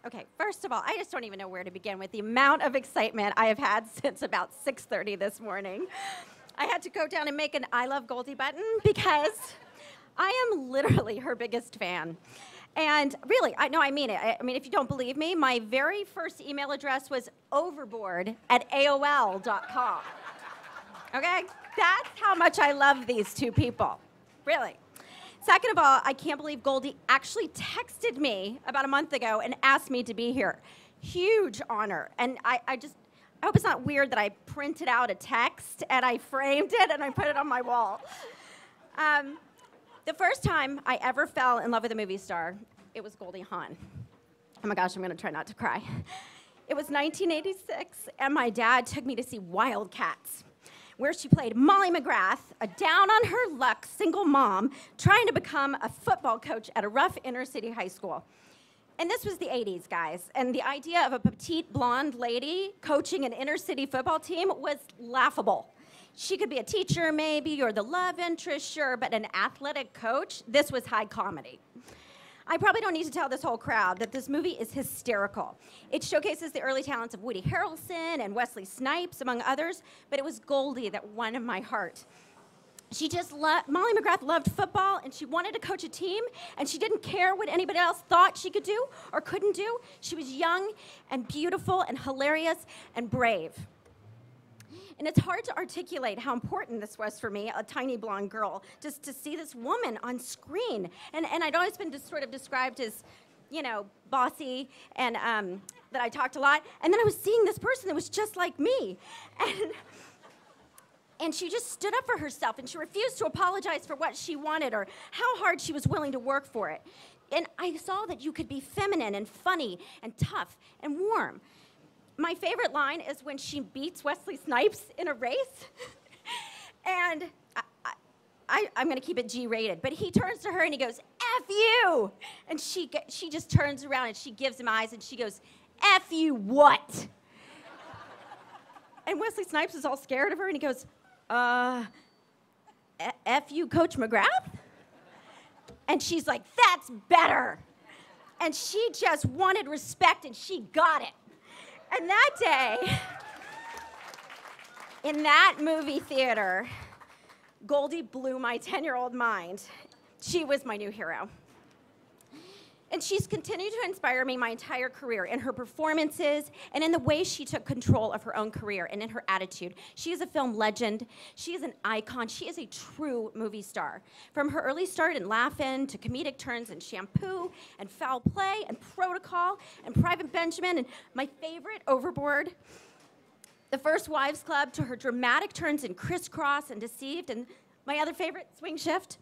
Okay, first of all, I just don't even know where to begin with the amount of excitement I have had since about 6:30 this morning. I had to go down and make an I Love Goldie button because I am literally her biggest fan. And really, I mean it. I mean, if you don't believe me, my very first email address was overboard@AOL.com. Okay? That's how much I love these two people. Really. Second of all, I can't believe Goldie actually texted me about a month ago and asked me to be here. Huge honor. And I hope it's not weird that I printed out a text and I framed it and I put it on my wall. The first time I ever fell in love with a movie star, it was Goldie Hawn. Oh my gosh, I'm gonna try not to cry. It was 1986, and my dad took me to see Wildcats, where she played Molly McGrath, a down-on-her-luck single mom trying to become a football coach at a rough inner-city high school. And this was the 80s, guys, and the idea of a petite blonde lady coaching an inner-city football team was laughable. She could be a teacher, maybe, or the love interest, sure, but an athletic coach, this was high comedy. I probably don't need to tell this whole crowd that this movie is hysterical. It showcases the early talents of Woody Harrelson and Wesley Snipes, among others, but it was Goldie that won my heart. She just Molly McGrath loved football, and she wanted to coach a team, and she didn't care what anybody else thought she could do or couldn't do. She was young and beautiful and hilarious and brave. And it's hard to articulate how important this was for me, a tiny blonde girl, just to see this woman on screen. And I'd always been just sort of described as, you know, bossy and that I talked a lot. And then I was seeing this person that was just like me. And she just stood up for herself, and she refused to apologize for what she wanted or how hard she was willing to work for it. And I saw that you could be feminine and funny and tough and warm. My favorite line is when she beats Wesley Snipes in a race. And I'm going to keep it G-rated, but he turns to her and he goes, F you! And she just turns around and she gives him eyes and she goes, F you what? And Wesley Snipes is all scared of her and he goes, F you, Coach McGrath? And she's like, that's better. And she just wanted respect and she got it. And that day, in that movie theater, Goldie blew my 10-year-old mind. She was my new hero. And she's continued to inspire me my entire career in her performances and in the way she took control of her own career and in her attitude. She is a film legend. She is an icon. She is a true movie star. From her early start in Laugh-In to comedic turns in Shampoo and Foul Play and Protocol and Private Benjamin and my favorite, Overboard, The First Wives Club, to her dramatic turns in Crisscross and Deceived, and my other favorite, Swing Shift.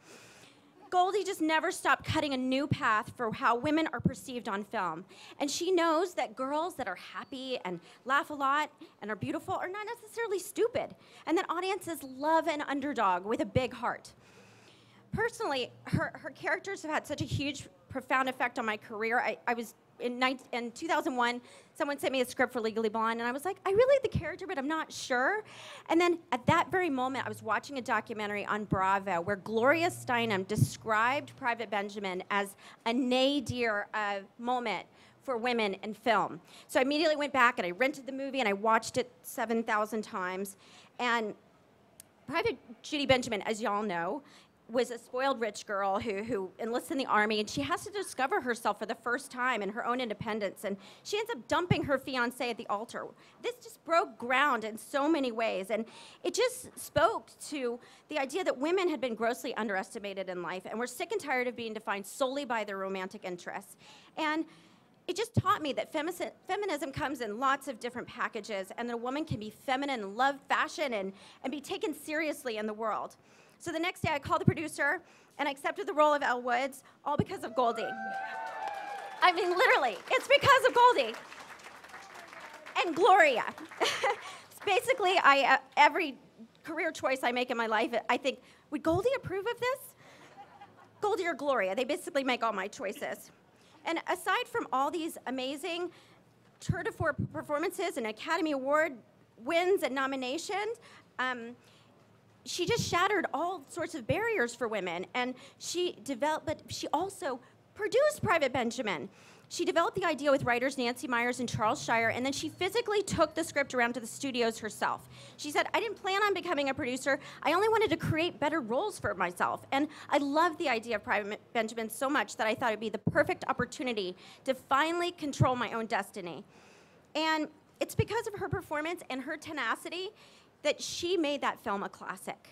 Goldie just never stopped cutting a new path for how women are perceived on film. And she knows that girls that are happy and laugh a lot and are beautiful are not necessarily stupid, and that audiences love an underdog with a big heart. Personally, her characters have had such a huge, profound effect on my career. I was in 2001, someone sent me a script for Legally Blonde, and I was like, I really like the character, but I'm not sure. And then at that very moment, I was watching a documentary on Bravo where Gloria Steinem described Private Benjamin as a nadir moment for women in film. So I immediately went back and I rented the movie and I watched it 7,000 times. And Private Judy Benjamin, as y'all know, was a spoiled rich girl who enlists in the army, and she has to discover herself for the first time in her own independence, and she ends up dumping her fiancé at the altar. This just broke ground in so many ways, and it just spoke to the idea that women had been grossly underestimated in life and were sick and tired of being defined solely by their romantic interests. And it just taught me that feminism comes in lots of different packages, and that a woman can be feminine and love fashion and be taken seriously in the world. So the next day, I called the producer, and I accepted the role of Elle Woods, all because of Goldie. I mean, literally, it's because of Goldie. And Gloria. Basically, every career choice I make in my life, I think, would Goldie approve of this? Goldie or Gloria, they basically make all my choices. And aside from all these amazing tour de force performances and Academy Award wins and nominations, she just shattered all sorts of barriers for women, and she developed, but she also produced Private Benjamin. She developed the idea with writers Nancy Myers and Charles Shire, and then she physically took the script around to the studios herself. She said, I didn't plan on becoming a producer. I only wanted to create better roles for myself. And I loved the idea of Private Benjamin so much that I thought it'd be the perfect opportunity to finally control my own destiny. And it's because of her performance and her tenacity that she made that film a classic.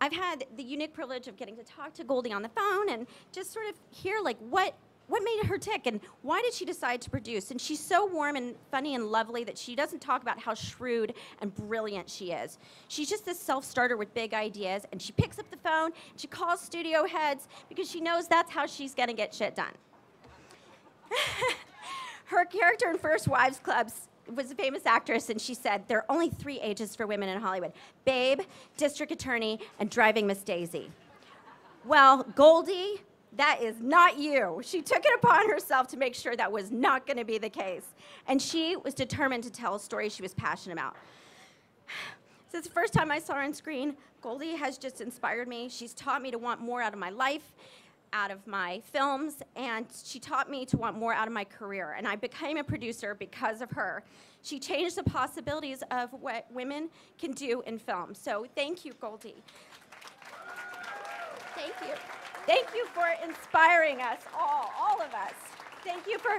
I've had the unique privilege of getting to talk to Goldie on the phone and just sort of hear like what made her tick and why did she decide to produce? And she's so warm and funny and lovely that she doesn't talk about how shrewd and brilliant she is. She's just this self-starter with big ideas, and she picks up the phone, and she calls studio heads because she knows that's how she's gonna get shit done. Her character in First Wives Club was a famous actress, and she said, there are only 3 ages for women in Hollywood: babe, district attorney, and driving Miss Daisy. Well, Goldie, that is not you. She took it upon herself to make sure that was not going to be the case. And she was determined to tell a story she was passionate about. Since the first time I saw her on screen, Goldie has just inspired me. She's taught me to want more out of my life, out of my films, and she taught me to want more out of my career. And I became a producer because of her. She changed the possibilities of what women can do in film. So thank you, Goldie. Thank you. Thank you for inspiring us all of us. Thank you for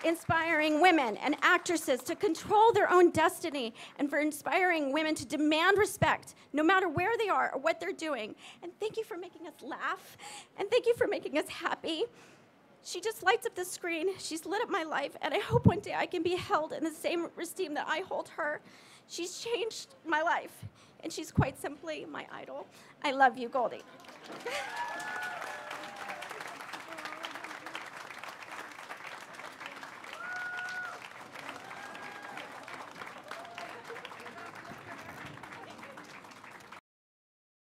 inspiring women and actresses to control their own destiny, and for inspiring women to demand respect no matter where they are or what they're doing. And thank you for making us laugh, and thank you for making us happy. She just lights up the screen. She's lit up my life, and I hope one day I can be held in the same esteem that I hold her. She's changed my life, and she's quite simply my idol. I love you, Goldie.